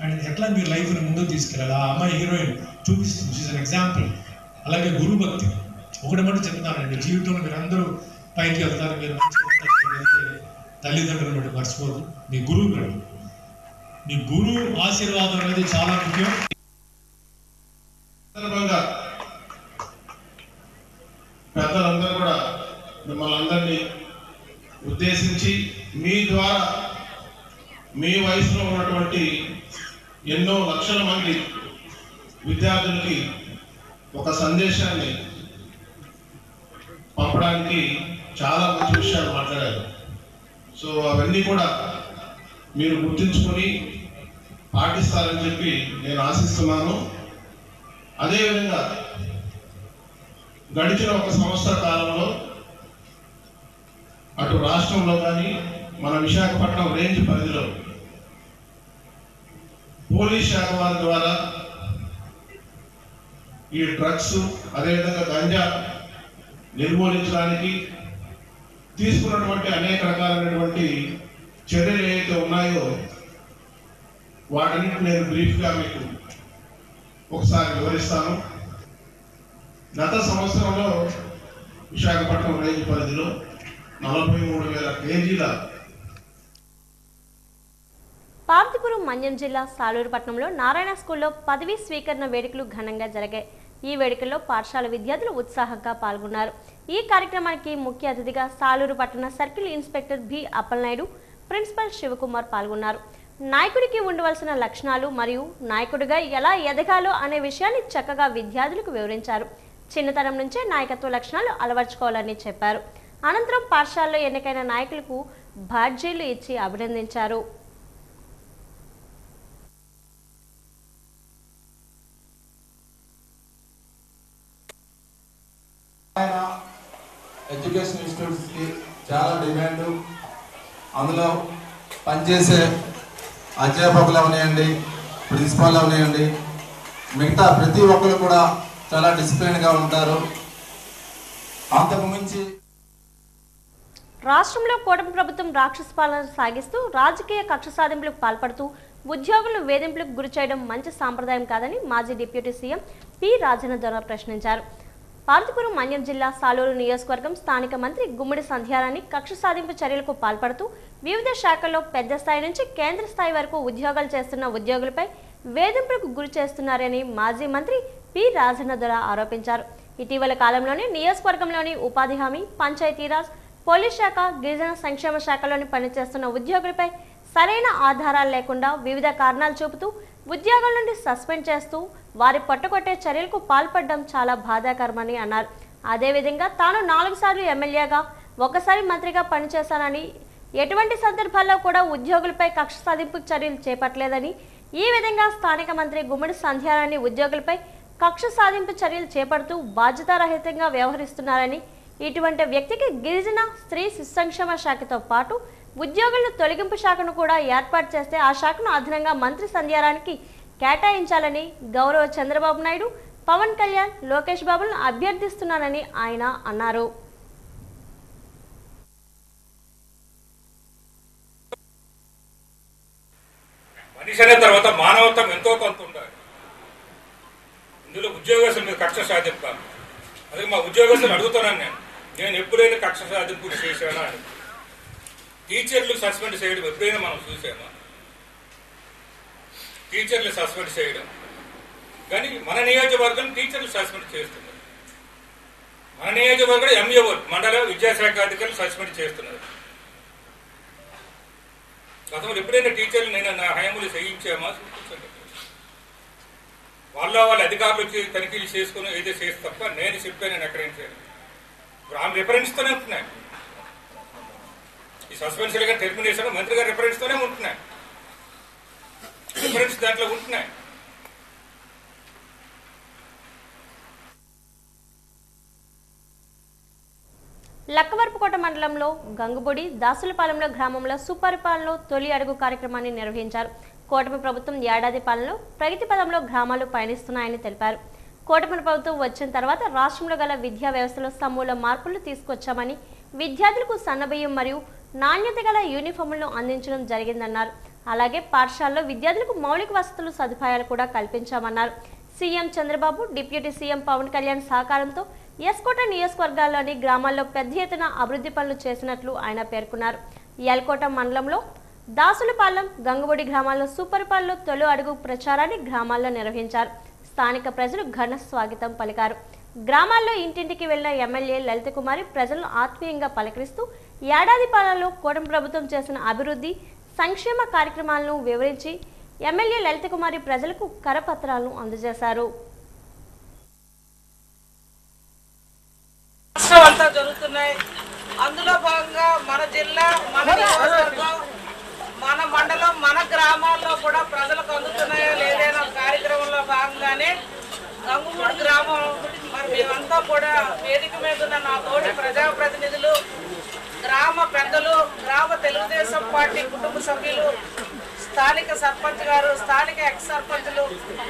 and ఎట్లా మీరు లైఫ్ని ముందుకు తీసుకెళ్ళాలి. ఆ అమ్మాయి హీరోయిన్ చూపిస్తుంది, షీస్ అన్ ఎగ్జాంపుల్. అలాగే గురు భక్తి ఒకటి మటు చెప్తున్నానండి, జీవితంలో మీరు అందరూ పైకి వెళ్తారు, మీరు తల్లిదండ్రులను బట్టి మర్చిపోదు. మీ గురువు కండి, మీ గురువు ఆశీర్వాదం అనేది చాలా ముఖ్యం. సందర్భంగా పెద్దలందరూ కూడా మిమ్మల్ని అందరినీ ఉద్దేశించి మీ ద్వారా మీ వయసులో ఉన్నటువంటి ఎన్నో లక్షల మంది విద్యార్థులకి ఒక సందేశాన్ని పంపడానికి చాలా మంచి విషయాలు మాట్లాడారు. సో అవన్నీ కూడా మీరు గుర్తుంచుకొని పాటిస్తారని చెప్పి నేను ఆశిస్తున్నాను. అదేవిధంగా గడిచిన ఒక సంవత్సర కాలంలో అటు రాష్ట్రంలో కానీ మన విశాఖపట్నం రేంజ్ పరిధిలో పోలీస్ శాఖ వారి ద్వారా ఈ డ్రగ్స్ అదేవిధంగా గంజా నిర్మూలించడానికి తీసుకున్నటువంటి అనేక రకాలైనటువంటి చర్యలు ఏవైతే ఉన్నాయో వాటన్నిటి నేను బ్రీఫ్గా మీకు ఒకసారి వివరిస్తాను. గత సంవత్సరంలో విశాఖపట్నం రేంజ్ పరిధిలో 43,000 కేజీల పార్వతీపురం మన్యం జిల్లా సాలూరుపట్నంలో నారాయణ స్కూల్లో పదవీ స్వీకరణ వేడుకలు ఘనంగా జరిగాయి. ఈ వేడుకల్లో పాఠశాల విద్యార్థులు ఉత్సాహంగా పాల్గొన్నారు. ఈ కార్యక్రమానికి ముఖ్య అతిథిగా సాలూరు పట్టణ circle inspector B Appalanaidu, principal Sivakumar పాల్గొన్నారు. నాయకుడికి ఉండవలసిన లక్షణాలు మరియు నాయకుడిగా ఎలా ఎదగాలో అనే విషయాన్ని చక్కగా విద్యార్థులకు వివరించారు. చిన్నతనం నుంచే నాయకత్వ లక్షణాలు అలవర్చుకోవాలని చెప్పారు. అనంతరం పాఠశాలలో ఎన్నికైన నాయకులకు బాడ్జీలు ఇచ్చి అభినందించారు. ఎడ్యుకేషన్ ఇన్స్టిట్యూట్స్కి చాలా డిమాండు. అందులో పనిచేసే అధ్యాపకులు అవనివ్వండి, ప్రిన్సిపాల్ అవనివ్వండి, మిగతా ప్రతి ఒక్కరు కూడా చాలా డిసిప్లిన్గా ఉంటారు. అంతకు మించి రాష్ట్రంలో కూటమి ప్రభుత్వం రాక్షస పాలన సాగిస్తూ రాజకీయ కక్ష సాధింపులకు పాల్పడుతూ ఉద్యోగులు వేధింపులకు గురి చేయడం మంచి సాంప్రదాయం కాదని మాజీ డిప్యూటీ సీఎం పి రాజేంద్ర ప్రశ్నించారు. పార్వతీపురం మన్యం జిల్లా సాలూరు నియోజకవర్గం స్థానిక మంత్రి గుమ్మడి సంధ్యారాణి కక్ష సాధింపు చర్యలకు పాల్పడుతూ వివిధ శాఖల్లో పెద్ద స్థాయి నుంచి కేంద్ర స్థాయి వరకు ఉద్యోగాలు చేస్తున్న ఉద్యోగులపై వేధింపులకు గురి చేస్తున్నారని మాజీ మంత్రి పి రాజేంద్ర ఆరోపించారు. ఇటీవల కాలంలోనే నియోజకవర్గంలోని ఉపాధి హామీ, పంచాయతీరాజ్, పోలీస్ శాఖ, గిరిజన సంక్షేమ శాఖలోని పనిచేస్తున్న ఉద్యోగులపై సరైన ఆధారాలు లేకుండా వివిధ కారణాలు చూపుతూ ఉద్యోగాల నుండి సస్పెండ్ చేస్తూ వారి పట్టుకొట్టే చర్యలకు పాల్పడడం చాలా బాధాకరమని అన్నారు. అదేవిధంగా తాను 4 సార్లు ఎమ్మెల్యేగా, 1 సారి మంత్రిగా పనిచేశానని, ఎటువంటి సందర్భాల్లో కూడా ఉద్యోగులపై కక్ష సాధింపు చర్యలు చేపట్టలేదని, ఈ విధంగా స్థానిక మంత్రి గుమ్మడి సంధ్యారాణి ఉద్యోగులపై కక్ష సాధింపు చర్యలు చేపడుతూ బాధ్యతారహితంగా వ్యవహరిస్తున్నారని, ఇటువంటి వ్యక్తికి గిరిజన స్త్రీ శిశు సంక్షేమ శాఖతో పాటు ఉద్యోగుల తొలగింపు శాఖను కూడా ఏర్పాటు చేస్తే ఆ శాఖను అదనంగా మంత్రి సంధ్యారానికి కేటాయించాలని గౌరవ చంద్రబాబు నాయుడు, పవన్ కళ్యాణ్, లోకేష్ బాబులను అభ్యర్థిస్తున్నానని ఆయన అన్నారు. మనిషి అనే తర్వాత మానవత్వం ఎంతో కొంత ఉండాలి. ఇందులో ఉద్యోగస్తుల మీద కక్ష సాధింపాలి. అదే మా ఉద్యోగస్తులు అడుగుతున్నాను, నేను ఎప్పుడైనా కక్ష సాధింపులు చేశానా అని. టీచర్లు సస్పెండ్ చేయడం ఎప్పుడైనా మనం చూసామా? టీచర్లు సస్పెండ్ చేయడం, కానీ మన నియోజకవర్గం టీచర్లు సస్పెండ్ చేస్తున్నారు. మన నియోజకవర్గం ఎంఈఓ మండల విద్యాశాఖ అధికారులు సస్పెండ్ చేస్తున్నారు. గతంలో ఎప్పుడైనా టీచర్లు నేను నా హయాములు చేయించామా? చూపించండి. వాళ్ళ అధికారులు వచ్చి తనిఖీలు చేసుకుని ఏదో చేసి తప్ప నేను చెప్పాను, నేను ఎక్కడైనా చేయను. ఇప్పుడు ఆమె రిఫరెన్స్తోనే ఉంటున్నాయి. ఈ సస్పెన్షన్ కానీ టెర్మినేషన్ మంత్రి గారి రిఫరెన్స్తోనే ఉంటున్నాయి. డిఫరెన్స్ దాంట్లో ఉంటున్నాయి. లక్కవరపుకోట మండలంలో గంగుబొడి దాసులపాలెంలో గ్రామంలో సుపరిపాలనలో తొలి అడుగు కార్యక్రమాన్ని నిర్వహించారు. కూటమి ప్రభుత్వం ఏడాది పాలనలో ప్రగతి పదంలో గ్రామాలు పయనిస్తున్నాయని తెలిపారు. కూటమి ప్రభుత్వం వచ్చిన తర్వాత రాష్ట్రంలో గల విద్యా వ్యవస్థలో సమూల మార్పులు తీసుకొచ్చామని, విద్యార్థులకు సన్నబియ్యం మరియు నాణ్యత గల యూనిఫామ్లను అందించడం జరిగిందన్నారు. అలాగే పాఠశాలలో విద్యార్థులకు మౌలిక వసతులు సదుపాయాలు కూడా కల్పించామన్నారు. CM Chandrababu, deputy CM Pawan Kalyan సహకారంతో ఎస్కోట నియోజకవర్గాల్లోని గ్రామాల్లో పెద్ద ఎత్తున అభివృద్ధి పనులు చేసినట్లు ఆయన పేర్కొన్నారు. ఎల్కోట మండలంలో దాసులపాలెం, గంగుబొడి గ్రామాల్లో సుపరిపాలనలో తొలి అడుగు ప్రచారాన్ని గ్రామాల్లో నిర్వహించారు. స్థానిక ప్రజలు ఘన స్వాగతం పలికారు. గ్రామాల్లో ఇంటింటికి వెళ్లిన ఎమ్మెల్యే లలిత కుమారి ప్రజలను ఆత్మీయంగా పలకరిస్తూ ఏడాది పాలనలో కూటమి ప్రభుత్వం చేసిన అభివృద్ధి సంక్షేమ కార్యక్రమాలను వివరించి ఎమ్మెల్యే లలిత కుమారి ప్రజలకు కరపత్రాలను అందజేశారు. అంతా జరుగుతున్నాయి. అందులో భాగంగా మన జిల్లా, మన నియోజకవర్గం, మన మండలం, మన గ్రామాల్లో కూడా ప్రజలకు అందుతున్నాయో లేదైనా కార్యక్రమంలో భాగంగానే గంగుమూడి గ్రామం మరి మేమంతా కూడా వేదిక మీద ఉన్న నా తోటి ప్రజాప్రతినిధులు, గ్రామ పెద్దలు, గ్రామ తెలుగుదేశం పార్టీ కుటుంబ సభ్యులు, స్థానిక సర్పంచ్ గారు, స్థానిక ఎక్స్ సర్పంచులు,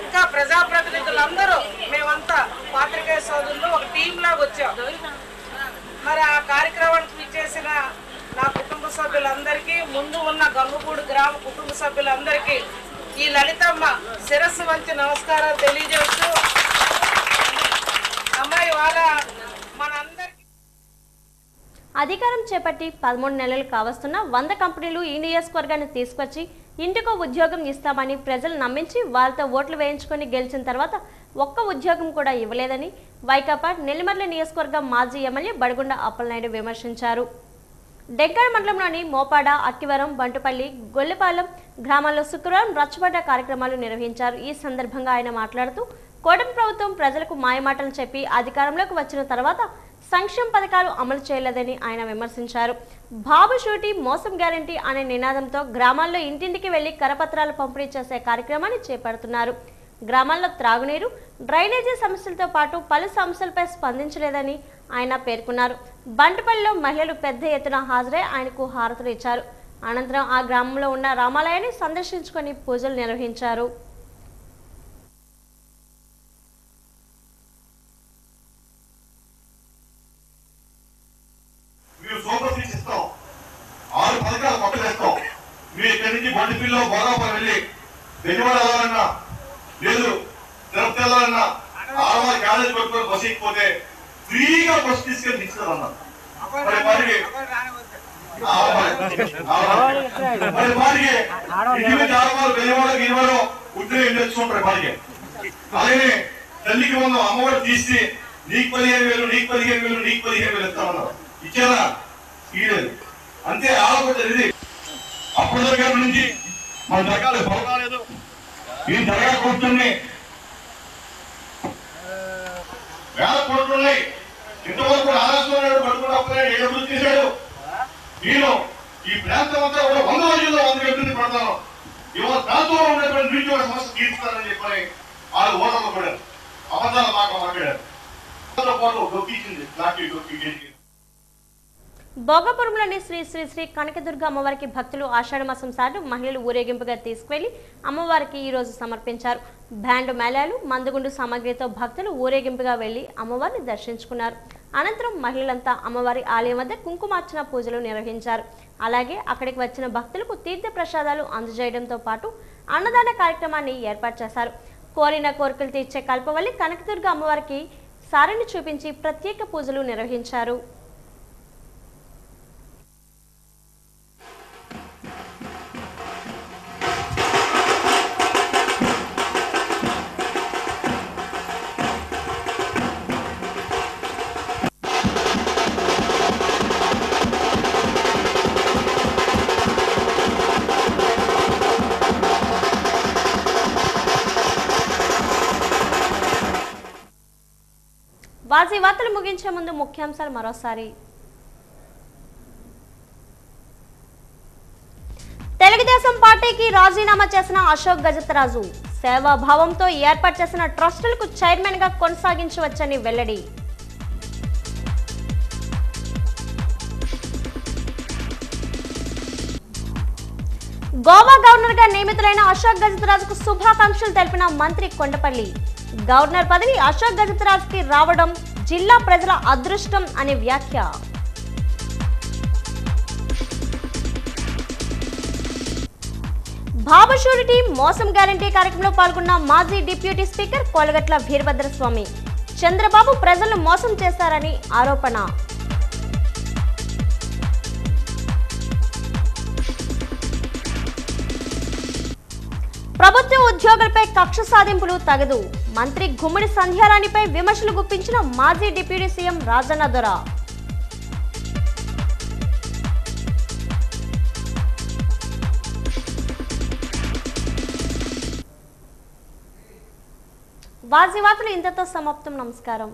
ఇంకా ప్రజాప్రతినిధులందరూ మేమంతా పాత్రికేయ సోదరులు ఒక టీం లాగా వచ్చాం. మరి ఆ కార్యక్రమానికి విచ్చేసిన నా కుటుంబ సభ్యులందరికీ, ముందు ఉన్న గంగుగూడు గ్రామ కుటుంబ సభ్యులందరికీ ఈ లలితమ్మ శిరస్సు వంచి నమస్కారాలు తెలియజేస్తూ, అమ్మాయి వాళ్ళ మనందరికీ అధికారం చేపట్టి 13 నెలలు కావస్తున్న 100 కంపెనీలు ఈ నియోజకవర్గాన్ని తీసుకొచ్చి ఇంటికో ఉద్యోగం ఇస్తామని ప్రజలు నమ్మించి వారితో ఓట్లు వేయించుకొని గెలిచిన తర్వాత ఒక్క ఉద్యోగం కూడా ఇవ్వలేదని వైకాపా నెల్లిమర్ల నియోజకవర్గం మాజీ ఎమ్మెల్యే బడిగుండ అప్పలనాయుడు విమర్శించారు. డెంకాడ మండలంలోని మోపాడ, అక్కివరం, బంటుపల్లి, గొల్లెపాలెం గ్రామాల్లో శుక్రవారం రచ్చబండ కార్యక్రమాలు నిర్వహించారు. ఈ సందర్భంగా ఆయన మాట్లాడుతూ కూటమి ప్రభుత్వం ప్రజలకు మాయమాటలు చెప్పి అధికారంలోకి వచ్చిన తర్వాత సంక్షేమ పథకాలు అమలు చేయలేదని ఆయన విమర్శించారు. బాబు షూటీ మోసం గ్యారంటీ అనే నినాదంతో గ్రామాల్లో ఇంటింటికి వెళ్లి కరపత్రాలు పంపిణీ చేసే కార్యక్రమాన్ని చేపడుతున్నారు. గ్రామాల్లో త్రాగునీరు, డ్రైనేజీ సమస్యలతో పాటు పలు సమస్యలపై స్పందించలేదని ఆయన పేర్కొన్నారు. బంటుపల్లిలో మహిళలు పెద్ద ఎత్తున హాజరై ఆయనకు హారతులు ఇచ్చారు. అనంతరం ఆ గ్రామంలో ఉన్న రామాలయాన్ని సందర్శించుకొని పూజలు నిర్వహించారు. బండిపిల్లో గోదావరి వెళ్ళి బెజవాడ వెళ్ళాలన్నా లేదు తిరుపతి వెళ్ళాలన్నా ఆడవారి కాలేజ్ పట్టుకొని బస్సు ఎక్కిపోతే ఫ్రీగా బస్సు తీసుకెళ్ళి ఇస్తారన్నారు. మరి వారికి ఆడవారు బెజవాడ ఉద్యోగం తెచ్చుకుంటారు. వారికి అలాగే తల్లికి ముందు అమ్మవారు తీసి నీకు 15,000 నీకు 15,000 నీకు 15,000 ఇస్తామన్నారు. ఇచ్చారా? ఇయ్యలేదు. అంతే ఆలోచన ఇది. అప్పుడు దగ్గర నుంచి మన జరగాలి బాగాలేదు. ఈ జరగా కూర్చుని వేల కోట్లున్నాయి. ఇంతవరకు ఆలోచన పడుకున్నప్పుడే ఏ అభివృద్ధి చేశాడు. నేను ఈ ప్రాంతం అంతా కూడా 100 రోజుల్లో 100 అభివృద్ధి పడతాను. ఇవాళ ప్రాంతంలో ఉన్నటువంటి నిరుద్యోగ సమస్య తీర్చుతానని చెప్పని వాళ్ళు ఓటర్లు కూడా అబద్ధాల మాట మాట్లాడారు. దొక్కించింది దొక్కి భోగపురంలోని శ్రీ శ్రీ శ్రీ కనకదుర్గ అమ్మవారికి భక్తులు ఆషాఢ మాసం సాటు మహిళలు ఊరేగింపుగా తీసుకువెళ్లి అమ్మవారికి ఈ రోజు సమర్పించారు. బ్యాండ్ మేళాలు, మందుగుండు సామాగ్రితో భక్తులు ఊరేగింపుగా వెళ్లి అమ్మవారిని దర్శించుకున్నారు. అనంతరం మహిళలంతా అమ్మవారి ఆలయం వద్ద కుంకుమార్చన పూజలు నిర్వహించారు. అలాగే అక్కడికి వచ్చిన భక్తులకు తీర్థ ప్రసాదాలు అందజేయడంతో పాటు అన్నదాన కార్యక్రమాన్ని ఏర్పాటు చేశారు. కోరిన కోరికలు తీర్చే కల్పవల్లి కనకదుర్గ అమ్మవారికి సారిని చూపించి ప్రత్యేక పూజలు నిర్వహించారు. వాజీ వార్తలు ముగించే ముందు ముఖ్యాంశాలు మరోసారి. తెలుగుదేశం తెలుగుదేశం పార్టీకి రాజీనామా చేసిన అశోక్ గజపతిరాజు సేవాభావంతో ఏర్పాటు చేసిన ట్రస్టులకు చైర్మన్ గా కొనసాగించవచ్చని వెల్లడి. గోవా గవర్నర్ గా నియమితులైన అశోక్ గజపతిరాజుకు శుభాకాంక్షలు తెలిపిన మంత్రి కొండపల్లి. గవర్నర్ పదవి అశోక్ గజపతిరాజుకి రావడం జిల్లా ప్రజల అదృష్టం అని వ్యాఖ్య. బాబు షూరిటీ మోసం గ్యారంటీ కార్యక్రమంలో పాల్గొన్న మాజీ డిప్యూటీ స్పీకర్ కోలగట్ల వీరభద్రస్వామి. చంద్రబాబు ప్రజలను మోసం చేశారని ఆరోపణ. ప్రభుత్వ ఉద్యోగులపై కక్ష సాధింపులు తగదు. మంత్రి గుమ్మడి సంధ్యారాణిపై విమర్శలు గుప్పించిన మాజీ డిప్యూటీ సీఎం రాజన్న దొర. వాజీ వార్తలు ఇంతతో సమాప్తం. నమస్కారం.